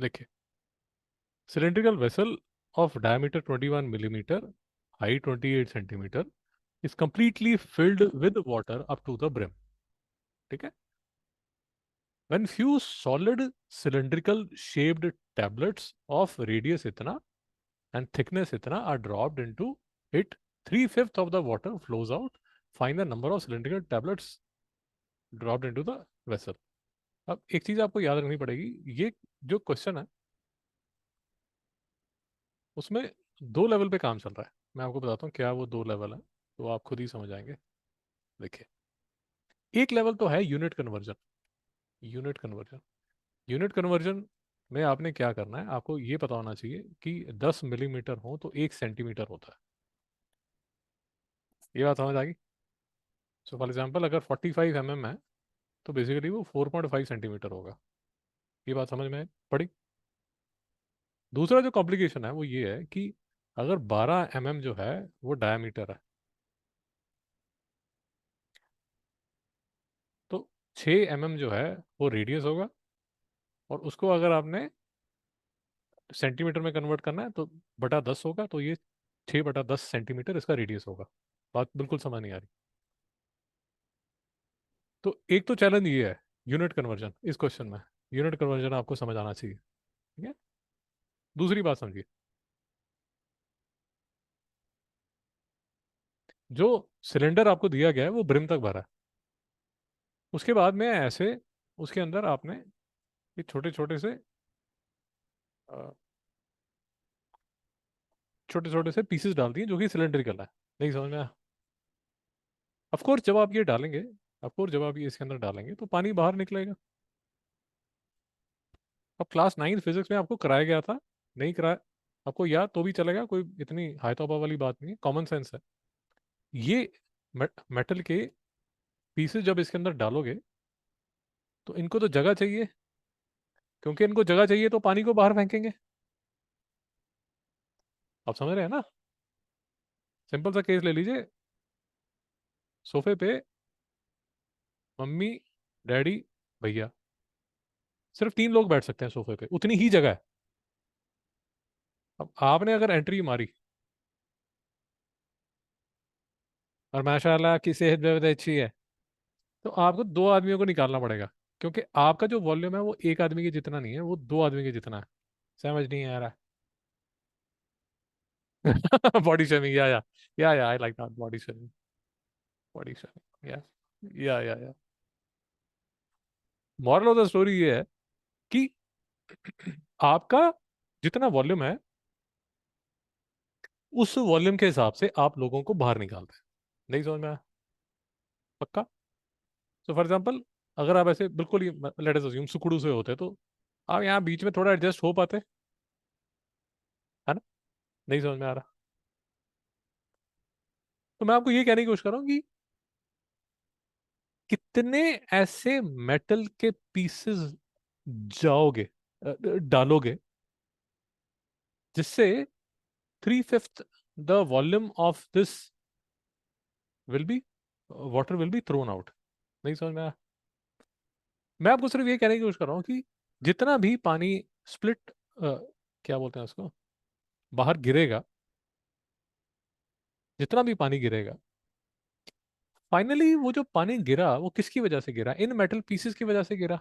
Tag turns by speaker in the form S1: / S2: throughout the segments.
S1: देखिए, cylindrical vessel of diameter 21 millimeter, height 28 centimeter, is completely filled with water up to the brim. ठीक है. When few solid cylindrical shaped tablets of radius itna and thickness itna are dropped into it, three-fifths of the water flows out. Find the number of cylindrical tablets dropped into the vessel. अब एक चीज आपको याद रखनी पड़ेगी, ये जो question है उसमें दो लेवल पे काम चल रहा है. मैं आपको बताता हूँ क्या वो दो लेवल है, तो आप खुद ही समझ आएंगे. देखिए, एक लेवल तो है unit conversion. Unit conversion unit conversion में आपने क्या करना है, आपको ये पता होना चाहिए कि 10 मिलीमीटर हो तो 1 सेंटीमीटर होता है. ये बात समझ आ गई. सो फॉर एग्जाम्पल, अगर 45 mm है तो बेसिकली वो 4.5 सेंटीमीटर होगा. ये बात समझ में पड़ी. दूसरा जो कॉम्प्लिकेशन है वो ये है कि अगर 12 mm जो है वो डायमीटर है, तो 6 mm जो है वो रेडियस होगा. और उसको अगर आपने सेंटीमीटर में कन्वर्ट करना है तो बटा 10 होगा, तो ये 6/10 सेंटीमीटर इसका रेडियस होगा. बात बिल्कुल समझ नहीं आ रही. तो एक तो चैलेंज ये है, यूनिट कन्वर्जन इस क्वेश्चन में. यूनिट कन्वर्जन आपको समझ आना चाहिए. ठीक है. दूसरी बात समझिए, जो सिलेंडर आपको दिया गया है वो ब्रिम तक भरा है. उसके बाद में ऐसे उसके अंदर आपने ये छोटे छोटे से पीसेस डाल दिए जो कि सिलेंड्रिकल है. नहीं समझ में आया. ऑफ कोर्स जब आप ये डालेंगे, ऑफ कोर्स जब आप ये इसके अंदर डालेंगे तो पानी बाहर निकलेगा. अब क्लास 9 फिजिक्स में आपको कराया गया था, नहीं कराया आपको याद तो भी चलेगा, कोई इतनी हाई तौबा वाली बात नहीं है, कॉमन सेंस है. ये मेटल के पीसेस जब इसके अंदर डालोगे तो इनको तो जगह चाहिए. क्योंकि इनको जगह चाहिए तो पानी को बाहर फेंकेंगे. आप समझ रहे हैं ना. सिंपल सा केस ले लीजिए. सोफे पे मम्मी, डैडी, भैया, सिर्फ 3 लोग बैठ सकते हैं सोफे पे, उतनी ही जगह है. अब आपने अगर एंट्री मारी और माशाल्लाह की सेहत बहुत अच्छी है, तो आपको 2 आदमियों को निकालना पड़ेगा. क्योंकि आपका जो वॉल्यूम है वो एक आदमी के जितना नहीं है, वो 2 आदमी के जितना है. समझ नहीं आ रहा. बॉडी शेमिंग, या I like that. Body shaming, body shaming, या मॉरल ऑफ द स्टोरी ये है कि आपका जितना वॉल्यूम है उस वॉल्यूम के हिसाब से आप लोगों को बाहर निकालते हैं. नहीं समझ में आया. पक्का. सो फॉर एग्जाम्पल, अगर आप ऐसे बिल्कुल ही लेट अस अज्यूम सुकुड़ू से होते तो आप यहाँ बीच में थोड़ा एडजस्ट हो पाते, है ना. नहीं समझ में आ रहा. तो मैं आपको ये कहने की कोशिश कर रहा हूँ कि कितने ऐसे मेटल के पीसेस जाओगे, डालोगे, जिससे 3/5 the volume of this will be water will be thrown out. नहीं समझ में आया. मैं आपको सिर्फ ये कहने की कोशिश कर रहा हूँ कि जितना भी पानी स्प्लिट, क्या बोलते हैं उसको, बाहर गिरेगा, जितना भी पानी गिरेगा, फाइनली वो जो पानी गिरा वो किसकी वजह से गिरा, इन मेटल पीसेस की वजह से गिरा.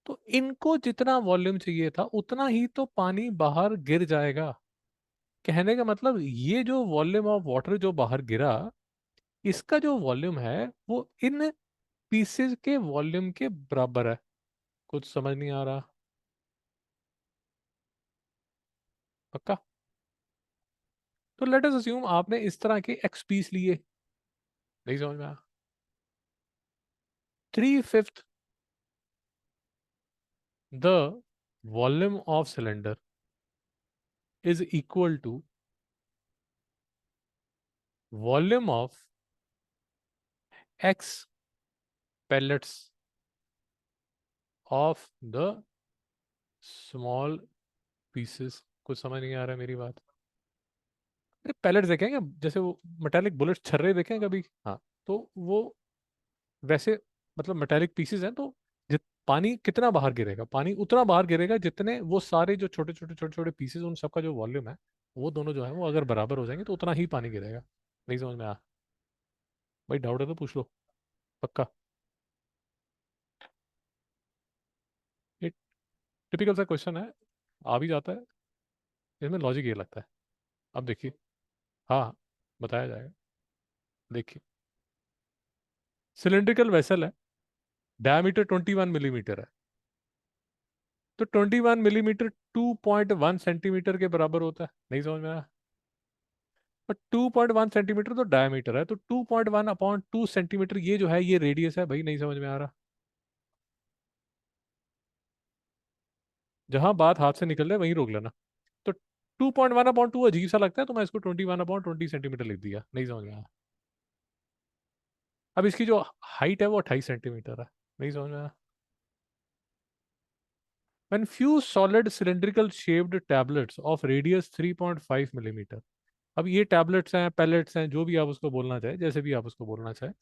S1: तो इनको जितना वॉल्यूम चाहिए था उतना ही तो पानी बाहर गिर जाएगा. कहने का मतलब ये जो वॉल्यूम ऑफ वाटर जो बाहर गिरा, इसका जो वॉल्यूम है वो इन पीसेस के वॉल्यूम के बराबर है. कुछ समझ नहीं आ रहा. पक्का. तो लेट अस अज्यूम आपने इस तरह के एक्स पीस लिए. नहीं समझ में आया. 3/5 the volume of cylinder is equal to volume of x pellets of the small pieces. कुछ समझ नहीं आ रहा है मेरी बात. अरे पैलेट्स देखे हैं क्या, जैसे वो मेटालिक बुलेट छर्रे देखे हैं कभी. हाँ. तो वो वैसे मतलब मेटालिक पीसेस हैं, तो पानी कितना बाहर गिरेगा? पानी उतना बाहर गिरेगा जितने वो सारे जो छोटे छोटे छोटे छोटे पीसेस, उन सबका जो वॉल्यूम है, वो दोनों जो है वो अगर बराबर हो जाएंगे तो उतना ही पानी गिरेगा। नहीं समझ में आया? भाई डाउट है तो पूछ लो। पक्का? ये टिपिकल सा क्वेश्चन है, आ भी जाता है। इसमें लॉजिक ये लगता है। अब देखिए। हाँ, बताया जाएगा। देखिए, सिलेंड्रिकल वेसल है, डायमीटर 21 मिलीमीटर है। तो 21 मिलीमीटर 2.1 सेंटीमीटर के बराबर होता है। नहीं समझ में आया? पर 2.1 सेंटीमीटर तो डायमीटर है, तो 2.1/2 सेंटीमीटर ये जो है ये रेडियस है। भाई नहीं समझ में आ रहा? जहां बात हाथ से निकल रहा है वहीं रोक लेना। तो 2.1/2 अजीब सा लगता है, तो मैं इसको 21/20 सेंटीमीटर लिख दिया। नहीं समझ में आया? अब इसकी जो हाइट है वो 28 सेंटीमीटर है। नहीं समझ में आया? When few solid cylindrical shaped tablets of radius 3.5 millimetre, अब ये टैबलेट्स हैं, पैलेट्स हैं, जो भी आप उसको बोलना चाहे, जैसे भी आप उसको बोलना चाहे,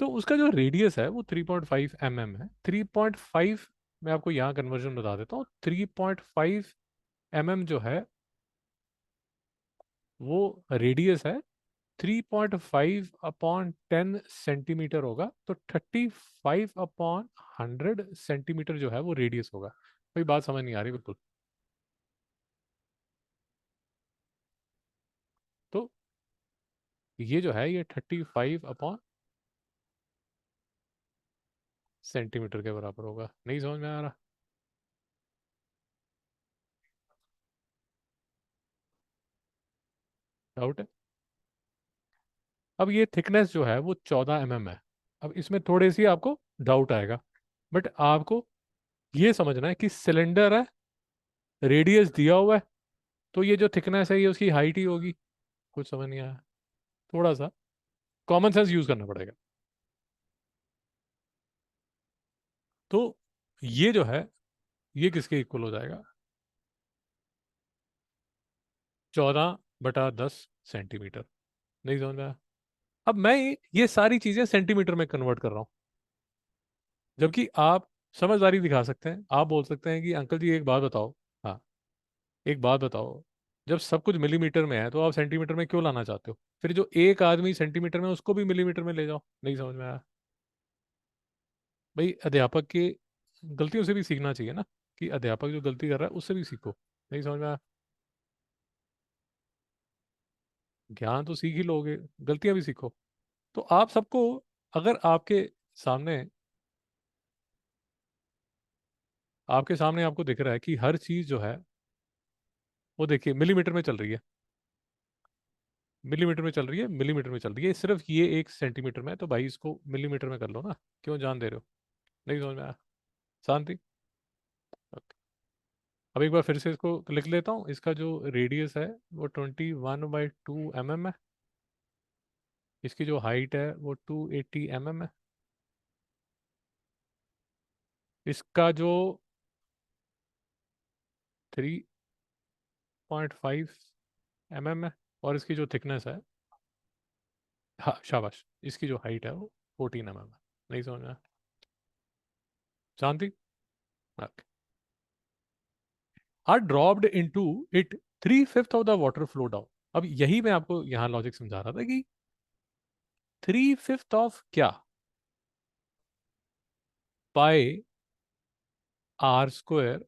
S1: तो उसका जो रेडियस है वो 3.5 है। 3.5, मैं आपको यहाँ कन्वर्जन बता देता हूँ। 3.5 जो है वो रेडियस है। 3.5/10 सेंटीमीटर होगा, तो 35/100 सेंटीमीटर जो है वो रेडियस होगा। कोई बात समझ नहीं आ रही बिल्कुल? तो ये जो है ये 35/सेंटीमीटर के बराबर होगा। नहीं समझ में आ रहा? डाउट है? अब ये थिकनेस जो है वो 14 है। अब इसमें थोड़ी सी आपको डाउट आएगा, बट आपको ये समझना है कि सिलेंडर है, रेडियस दिया हुआ है, तो ये जो थिकनेस है ये उसकी हाइट ही होगी। कुछ समझ नहीं आया? थोड़ा सा कॉमन सेंस यूज करना पड़ेगा। तो ये जो है ये किसके इक्वल हो जाएगा? 14/10 सेंटीमीटर। नहीं समझ में आया? अब मैं ये सारी चीजें सेंटीमीटर में कन्वर्ट कर रहा हूँ, जबकि आप समझदारी दिखा सकते हैं। आप बोल सकते हैं कि अंकल जी एक बात बताओ। हाँ, एक बात बताओ, जब सब कुछ मिलीमीटर में है तो आप सेंटीमीटर में क्यों लाना चाहते हो? फिर जो एक आदमी सेंटीमीटर में, उसको भी मिलीमीटर में ले जाओ। नहीं समझ में आया? भाई अध्यापक के गलतियों से भी सीखना चाहिए ना, कि अध्यापक जो गलती कर रहा है उससे भी सीखो। नहीं समझ में आया? ज्ञान तो सीख ही लोगे, गलतियां भी सीखो। तो आप सबको, अगर आपके सामने आपको दिख रहा है कि हर चीज जो है वो देखिए मिलीमीटर में चल रही है, मिलीमीटर में चल रही है, मिलीमीटर में चल रही है, सिर्फ ये 1 सेंटीमीटर में है, तो भाई इसको मिलीमीटर में कर लो ना। क्यों जान दे रहे हो? नहीं समझ में आया? शांति। Okay. अब एक बार फिर से इसको लिख लेता हूँ। इसका जो रेडियस है वो 21/2 है। इसकी जो हाइट है वो 280 है। इसका जो 3.5 है, और इसकी जो थिकनेस है, हाँ शाबाश, इसकी जो हाइट है वो 14 है। नहीं समझ में आया? शांति। Are dropped into it 3/5 of the water flow down. अब यही मैं आपको यहाँ लॉजिक समझा रहा था कि 3/5 ऑफ क्या? पाई R²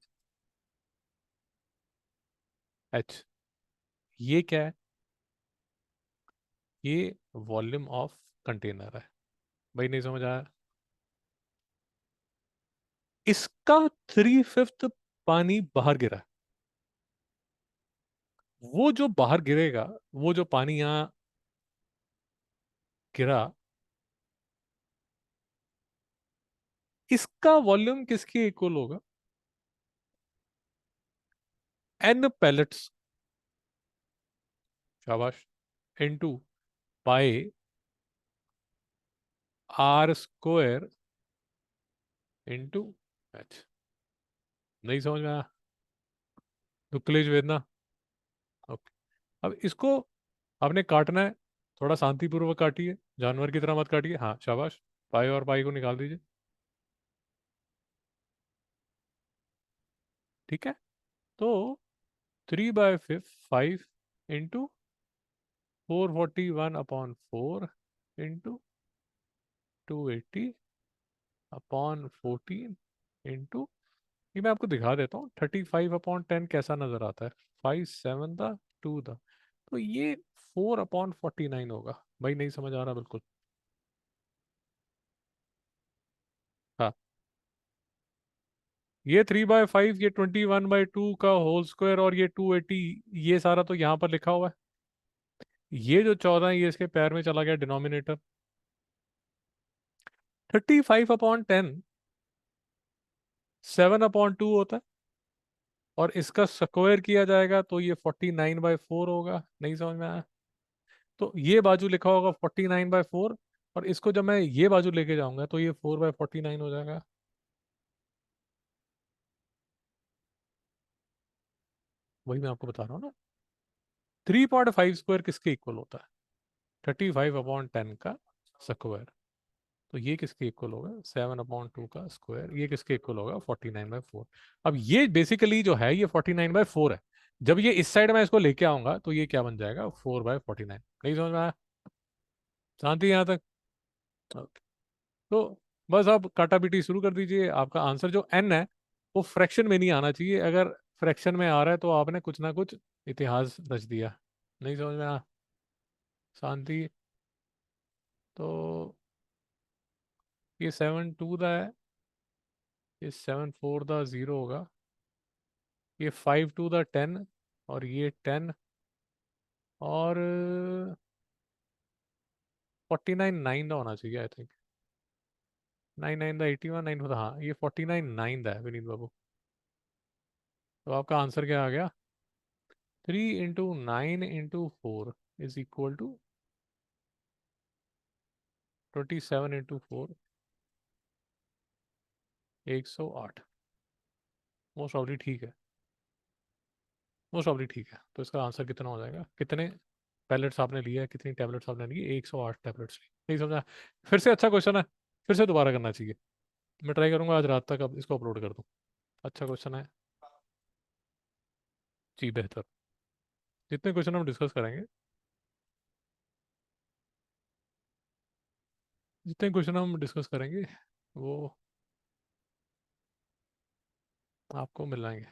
S1: H। ये क्या है? ये वॉल्यूम ऑफ कंटेनर है। भाई नहीं समझ आया? इसका 3/5 पानी बाहर गिरा है। वो जो बाहर गिरेगा, वो जो पानी यहाँ गिरा, इसका वॉल्यूम किसके इक्वल होगा? N पैलेट्स, शाबाश, इनटू पाई R² इनटू H। नहीं समझ में आया? तो क्लेश वेदना। ओके। अब इसको आपने काटना है, थोड़ा शांतिपूर्वक काटिए, जानवर की तरह मत काटिए। हाँ शाबाश, पाई और पाई को निकाल दीजिए। ठीक है। तो 3/5 इंटू 441/4 इंटू 280/14 इंटू, ये मैं आपको दिखा देता हूँ, 35/10 कैसा नजर आता है। 5 7 द 2 द, तो ये 4/49 होगा। भाई नहीं समझ आ रहा बिल्कुल। हाँ, ये 3/5, ये 21/2 का होल स्क्वायर, और ये 280, ये सारा तो यहाँ पर लिखा हुआ है। ये जो 14 है ये इसके पैर में चला गया डिनोमिनेटर। 35/10 7/2 होता है, और इसका स्क्वायर किया जाएगा तो ये 49/4 होगा। नहीं समझ में आया? तो ये बाजू लिखा होगा 49/4, और इसको जब मैं ये बाजू लेके जाऊंगा तो ये 4/49 हो जाएगा। वही मैं आपको बता रहा हूँ ना। 3.5 स्क्वायर किसके इक्वल होता है? 35/10 का स्क्वायर। तो ये किसके इक्वल होगा? 7/2 का स्क्वायर। ये किसके इक्वल होगा? 49/4। अब ये बेसिकली जो है ये 49/4 है। जब ये इस साइड में इसको लेके आऊंगा तो ये क्या बन जाएगा? 4/49। नहीं समझ में आया? शांति यहाँ तक? Okay. तो बस आप काटापीटी शुरू कर दीजिए। आपका आंसर जो एन है वो फ्रैक्शन में नहीं आना चाहिए। अगर फ्रैक्शन में आ रहा है तो आपने कुछ ना कुछ इतिहास रच दिया। नहीं समझ में आया? शांति। तो ये 7/2 दा है, ये 7/4 दा 0 होगा, ये 5/2 दा 10, और ये 10, और 49 9 दा होना चाहिए आई थिंक। 9 9 दा 81, 9 दा, हाँ ये 49 9 दा है विनीत बाबू। तो आपका आंसर क्या आ गया? 3 × 9 × 4 is equal to 27 × 4, 108। Most probably ठीक है। मोस्ट प्रॉब्ली ठीक है। तो इसका आंसर कितना हो जाएगा? कितने पैलेट्स आपने लिए हैं, कितनी टैबलेट्स आपने ली? 108 टैबलेट्स ली। नहीं समझा? फिर से अच्छा क्वेश्चन है, फिर से दोबारा करना चाहिए। मैं ट्राई करूंगा आज रात तक अब इसको अपलोड कर दूं। अच्छा क्वेश्चन है। जी बेहतर। जितने क्वेश्चन हम डिस्कस करेंगे, जितने क्वेश्चन हम डिस्कस करेंगे वो आपको मिल जाएंगे।